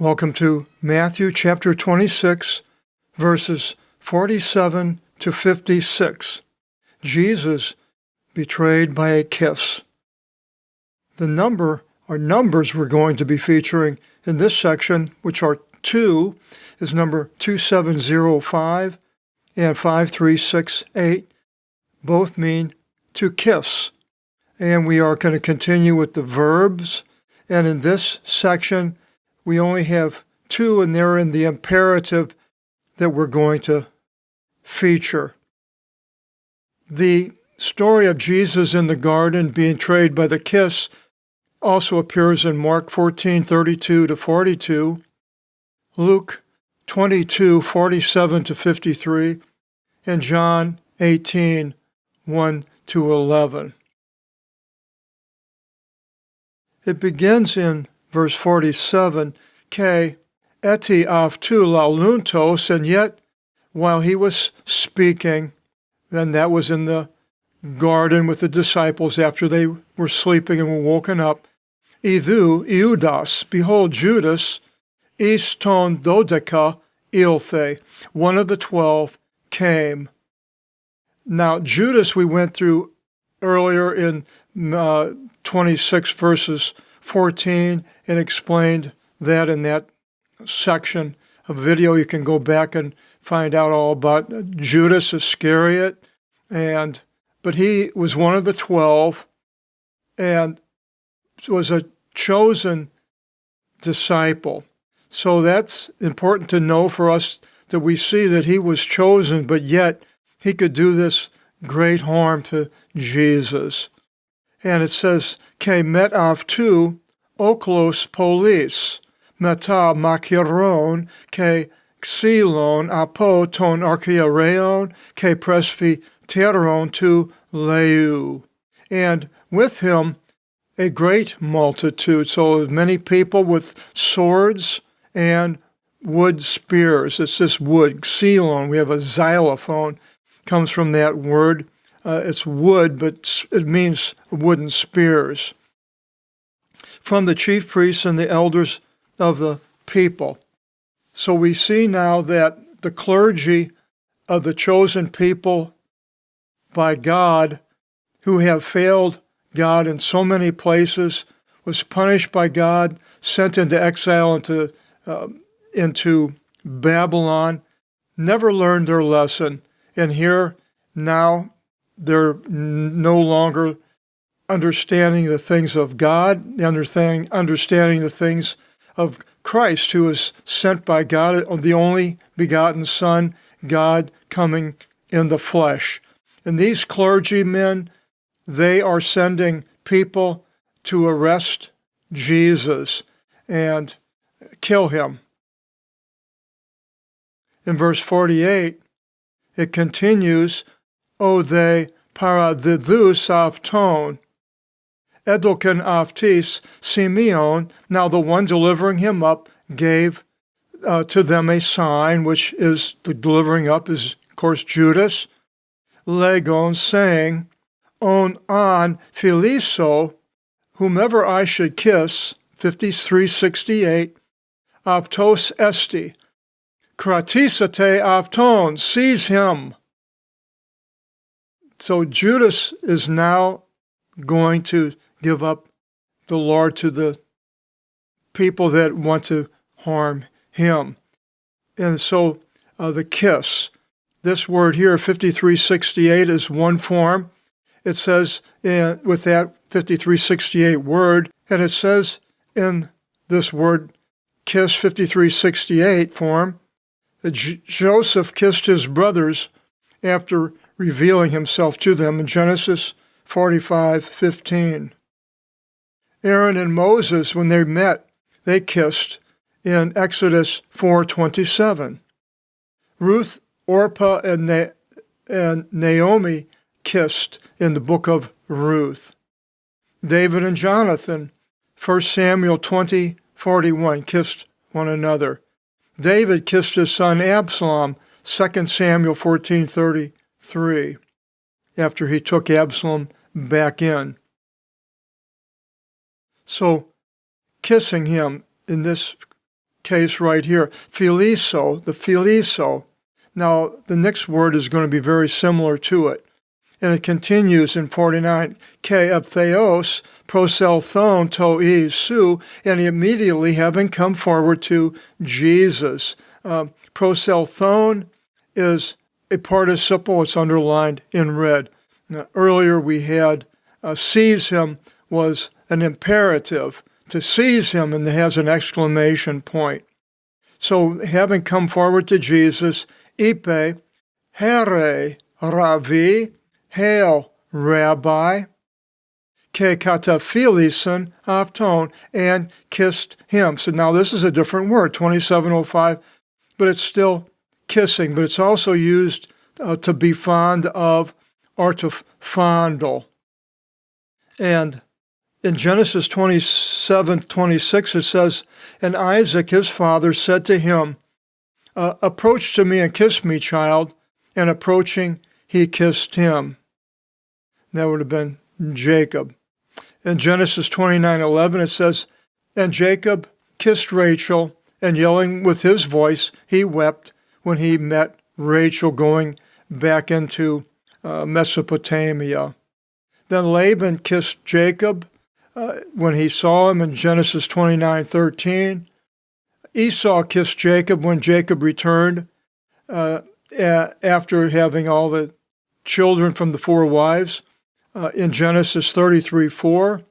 Welcome to Matthew chapter 26, verses 47 to 56. Jesus betrayed by a kiss. The numbers we're going to be featuring in this section, which are 2, is number 2705 and 5368. Both mean to kiss. And we are going to continue with the verbs. And in this section, we only have 2, and they're in the imperative that we're going to feature. The story of Jesus in the garden being betrayed by the kiss also appears in Mark 14:32 to 42, Luke 22:47 to 53, and John 18:1 to 11. It begins in verse 47, K eti avtu lauluntos, and yet while he was speaking, and that was in the garden with the disciples after they were sleeping and were woken up, Idhu Iudas, behold Judas, is ton dodeka ilthe, one of the 12 came. Now Judas we went through earlier in 26 verses 14 and explained that in that section of video. You can go back and find out all about Judas Iscariot, but he was one of the 12 and was a chosen disciple. So that's important to know for us, that we see that he was chosen, but yet he could do this great harm to Jesus. And it says, Ke met avtu oklos polis, meta makiron, ke xilon apo ton archaeareon, ke presbyteron tu leu. And with him a great multitude, so many people with swords and wood spears. It's this wood, xilon. We have a xylophone, comes from that word. It's wood, but it means wooden spears. From the chief priests and the elders of the people. So we see now that the clergy of the chosen people by God, who have failed God in so many places, was punished by God, sent into exile into Babylon, never learned their lesson. And here now they're no longer understanding the things of God, understanding the things of Christ, who is sent by God, the only begotten Son, God coming in the flesh. And these clergymen, they are sending people to arrest Jesus and kill him. In verse 48, it continues, O they paradidus avton, edoken avtis Simeon. Now the one delivering him up gave to them a sign, which is the delivering up is, of course, Judas, legon, saying, On an philiso, whomever I should kiss, 53:68, avtos esti, kratisate avton, seize him. So Judas is now going to give up the Lord to the people that want to harm him. And so the kiss, this word here, 53:68, is one form. It says with that 53:68 word, and it says in this word kiss 53:68 form, that Joseph kissed his brothers after revealing himself to them in Genesis 45:15. Aaron and Moses, when they met, they kissed in Exodus 4:27. Ruth, Orpah, and Naomi kissed in the book of Ruth. David and Jonathan, 1 Samuel 20:41, kissed one another. David kissed his son Absalom, 2 Samuel 14:33, after he took Absalom back in. So, kissing him in this case right here. Philiso, the philiso. Now, the next word is going to be very similar to it. And it continues in 49, K of theos, proselthon to Isu, and immediately having come forward to Jesus. Proselthon is a participle, it's underlined in red. Now, earlier we had seize him was an imperative, to seize him, and it has an exclamation point. So having come forward to Jesus, Ipe, Here, Ravi, Hail, Rabbi, Ke kataphilison afton, and kissed him. So now this is a different word, 2705, but it's still kissing, but it's also used to be fond of or to fondle. And in Genesis 27:26 it says, and Isaac his father said to him, approach to me and kiss me, child. And approaching, he kissed him. That would have been Jacob. In Genesis 29:11 it says, and Jacob kissed Rachel, and yelling with his voice, he wept when he met Rachel going back into Mesopotamia. Then Laban kissed Jacob when he saw him in Genesis 29:13. Esau kissed Jacob when Jacob returned after having all the children from the 4 wives in Genesis 33:4.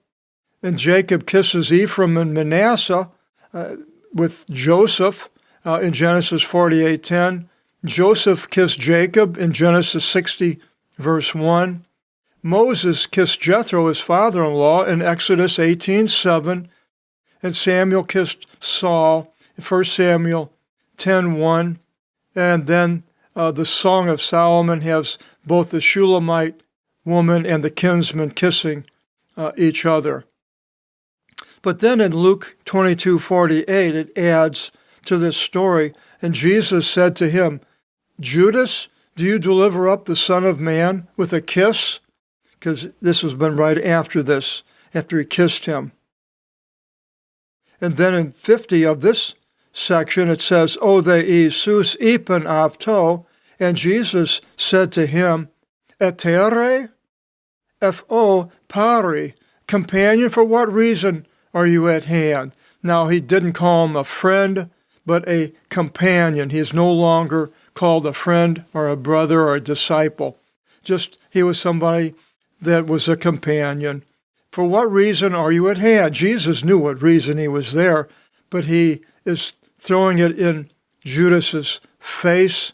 And Jacob kisses Ephraim and Manasseh with Joseph in Genesis 48:10. Joseph kissed Jacob in Genesis 60, verse 1. Moses kissed Jethro, his father-in-law, in Exodus 18:7. And Samuel kissed Saul in 1 Samuel 10:1. And then the Song of Solomon has both the Shulamite woman and the kinsman kissing each other. But then in Luke 22:48, it adds to this story, and Jesus said to him, Judas, do you deliver up the Son of Man with a kiss? Because this has been right after this, after he kissed him. And then in 50 of this section, it says, O the Isus ipen avto, and Jesus said to him, Etere, F-O, pari, companion, for what reason are you at hand? Now, he didn't call him a friend, but a companion. He is no longer called a friend or a brother or a disciple. Just, he was somebody that was a companion. For what reason are you at hand? Jesus knew what reason he was there, but he is throwing it in Judas's face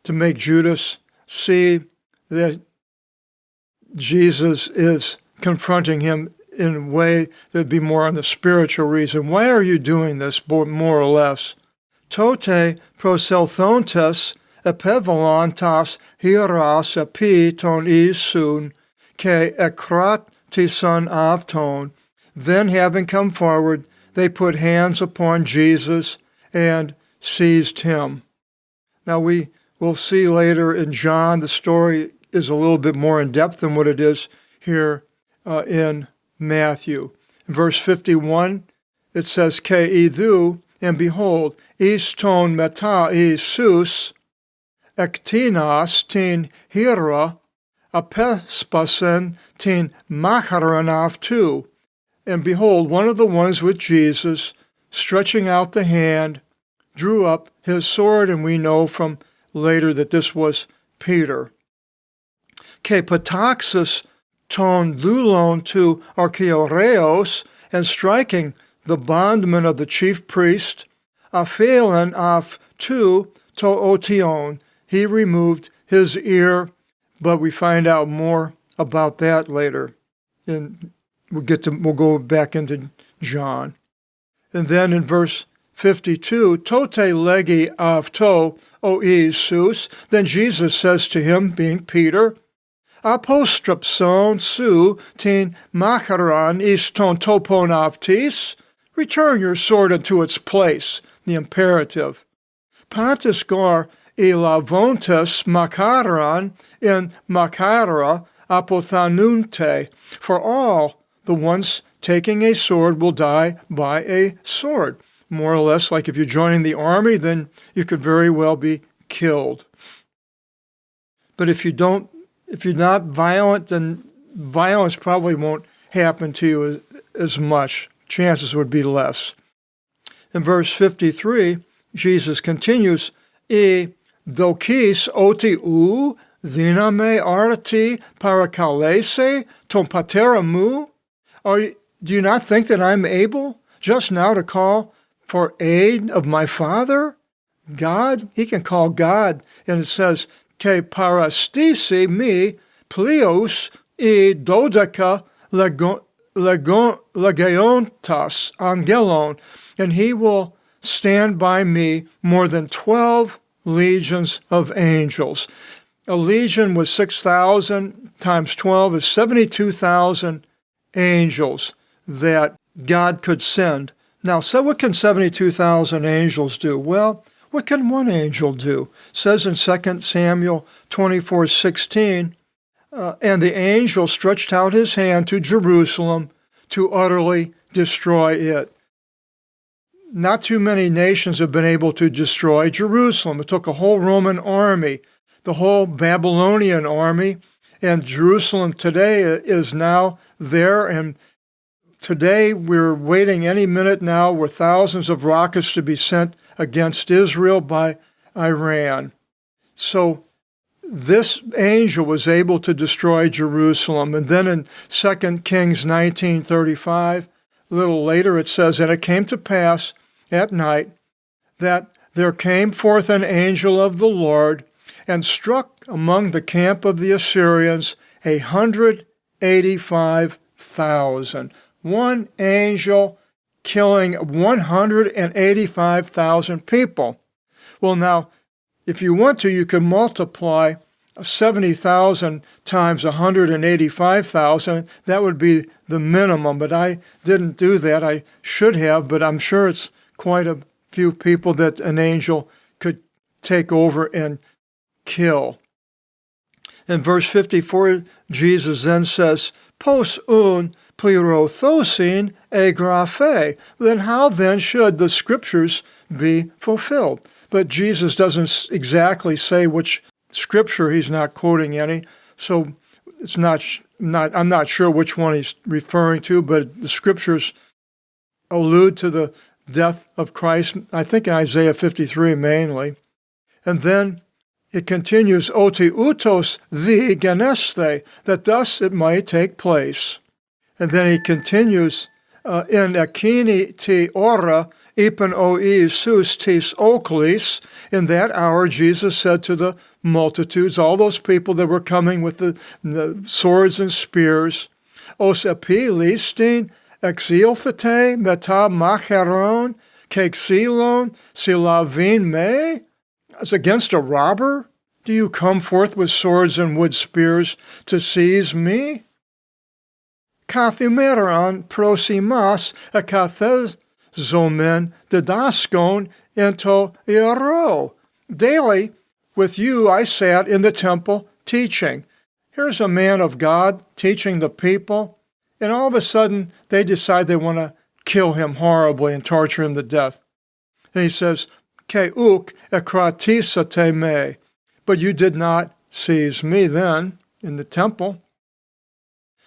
to make Judas see that Jesus is confronting him in a way that would be more on the spiritual reason. Why are you doing this, more or less? Tote proselthontes epevalon tas hieras epi ton isun ke ekratison avton. Then, having come forward, they put hands upon Jesus and seized him. Now, we will see later in John, the story is a little bit more in depth than what it is here in Matthew. In verse 51, it says, Ke idu, and behold, iston meta Isus, ektinas tin hira, apespasen tin macharanaf tu. And behold, one of the ones with Jesus, stretching out the hand, drew up his sword, and we know from later that this was Peter. Ke pataxis ton lulon to archeoreos, and striking the bondman of the chief priest, aphelan af tu to otion, he removed his ear, but we find out more about that later. And we'll go back into John. And then in verse 52, tote legi av to, O Isus, then Jesus says to him, being Peter, apostrapson su tin macharan iston topon avtis, return your sword unto its place, the imperative. Pantis gar elavontes makaran in makara apothanunte, for all the ones taking a sword will die by a sword. more or less like if you're joining the army, then you could very well be killed. But if you're not violent, then violence probably won't happen to you as much. Chances would be less. In verse 53, Jesus continues, E dokis oti ou dyname arti parakalese ton patera mu? Do you not think that I'm able just now to call for aid of my Father? God? He can call God. And it says, Ke parastisi me plios e dodeka legeontas angelon, and he will stand by me more than 12 legions of angels. A legion was 6,000 times 12 is 72,000 angels that God could send. Now, so what can 72,000 angels do? Well, what can one angel do? It says in 2 Samuel 24:16, and the angel stretched out his hand to Jerusalem to utterly destroy it. Not too many nations have been able to destroy Jerusalem. It took a whole Roman army, the whole Babylonian army, and Jerusalem today is now there. And today we're waiting any minute now for thousands of rockets to be sent against Israel by Iran. So this angel was able to destroy Jerusalem. And then in 2 Kings 19:35, a little later it says, and it came to pass at night that there came forth an angel of the Lord and struck among the camp of the Assyrians 185,000. One angel killing 185,000 people. Well, now, if you want to, you can multiply 70,000 times 185,000. That would be the minimum, but I didn't do that. I should have, but I'm sure it's quite a few people that an angel could take over and kill. In verse 54, Jesus then says, Pos un plirothosin egraphe. Then how then should the scriptures be fulfilled? But Jesus doesn't exactly say which scripture. He's not quoting any, so I'm not sure which one he's referring to, but the scriptures allude to the death of Christ, I think in Isaiah 53 mainly. And then it continues, oti utos the geneste, that thus it might take place. And then he continues, in akini te ora ipen oi sus tis oklis. In that hour, Jesus said to the multitudes, all those people that were coming with the swords and spears, os epi listin exilthete meta macheron kexilon silavin me? As against a robber, do you come forth with swords and wood spears to seize me? Kathimeron prosimas akathezomen didaskon ento iero. Daily with you I sat in the temple teaching. Here's a man of God teaching the people, and all of a sudden they decide they want to kill him horribly and torture him to death. And he says, Ke uk ekratisate me. But you did not seize me then in the temple.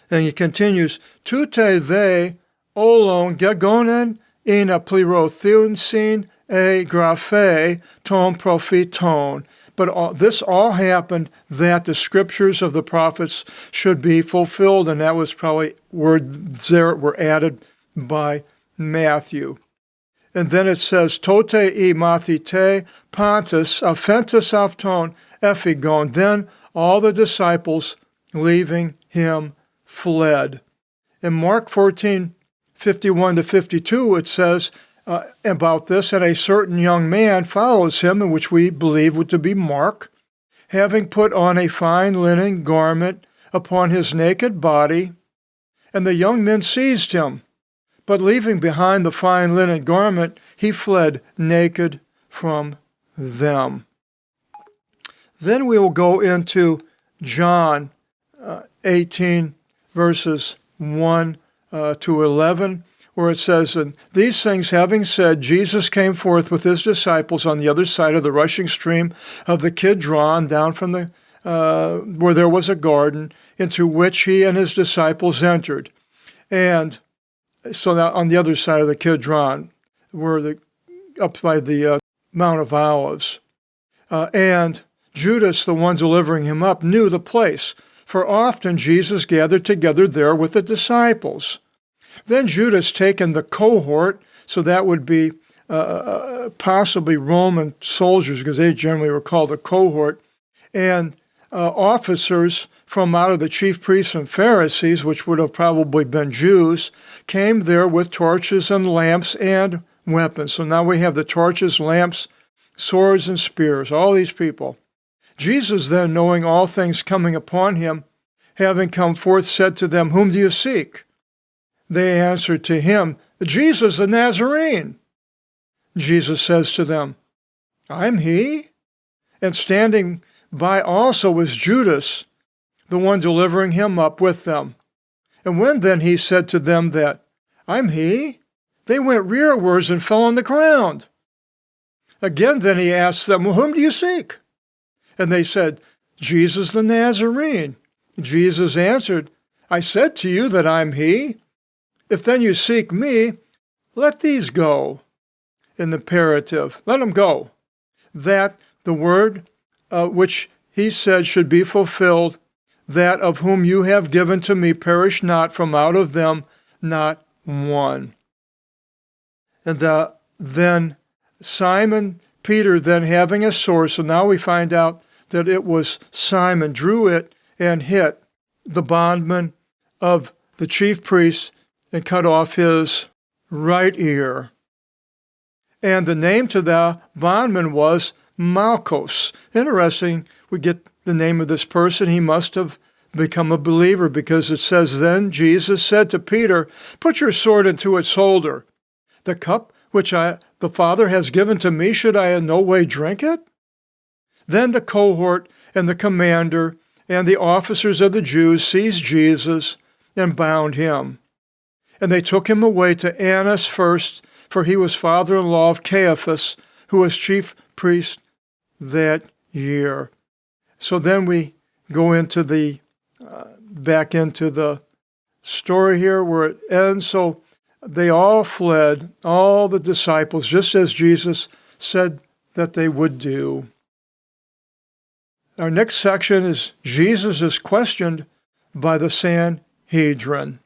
And he continues, Tute they olon gegonen in a plirothusin e graphe ton propheton. But this all happened that the scriptures of the prophets should be fulfilled, and that was probably words there were added by Matthew. And then it says, Tote e mathite pantus afentus afton ephigon. Then all the disciples, leaving him, fled. In Mark 14:51-52, it says about this, and a certain young man follows him, which we believe would to be Mark, having put on a fine linen garment upon his naked body, and the young men seized him. But leaving behind the fine linen garment, he fled naked from them. Then we will go into John 18, verses 1 to 11, where it says, "And these things having said, Jesus came forth with his disciples on the other side of the rushing stream of the Kidron, down from the where there was a garden, into which he and his disciples entered." And so now on the other side of the Kidron, up by the Mount of Olives. And Judas, the one delivering him up, knew the place, for often Jesus gathered together there with the disciples. Then Judas, taking the cohort, so that would be possibly Roman soldiers, because they generally were called a cohort, and officers from out of the chief priests and Pharisees, which would have probably been Jews, came there with torches and lamps and weapons. So now we have the torches, lamps, swords, and spears, all these people. Jesus then, knowing all things coming upon him, having come forth, said to them, "Whom do you seek?" They answered to him, "Jesus the Nazarene." Jesus says to them, "I'm he." And standing by also was Judas, the one delivering him up with them. And when then he said to them that, "I'm he," they went rearwards and fell on the ground. Again then he asked them, "Well, whom do you seek?" And they said, "Jesus the Nazarene." Jesus answered, "I said to you that I'm he. If then you seek me, let these go." In the imperative, let them go. That the word which he said should be fulfilled, that of whom you have given to me perish not, from out of them not one. And then Simon Peter, then having a sword, so now we find out that it was Simon, drew it and hit the bondman of the chief priest and cut off his right ear. And the name to the bondman was Malchus. Interesting, we get the name of this person. He must have become a believer, because it says, "Then Jesus said to Peter, Put your sword into its holder. The cup which the Father has given to me, should I in no way drink it?" Then the cohort and the commander and the officers of the Jews seized Jesus and bound him. And they took him away to Annas first, for he was father-in-law of Caiaphas, who was chief priest that year. So then we go into back into the story here where it ends. So they all fled, all the disciples, just as Jesus said that they would do. Our next section is Jesus is questioned by the Sanhedrin.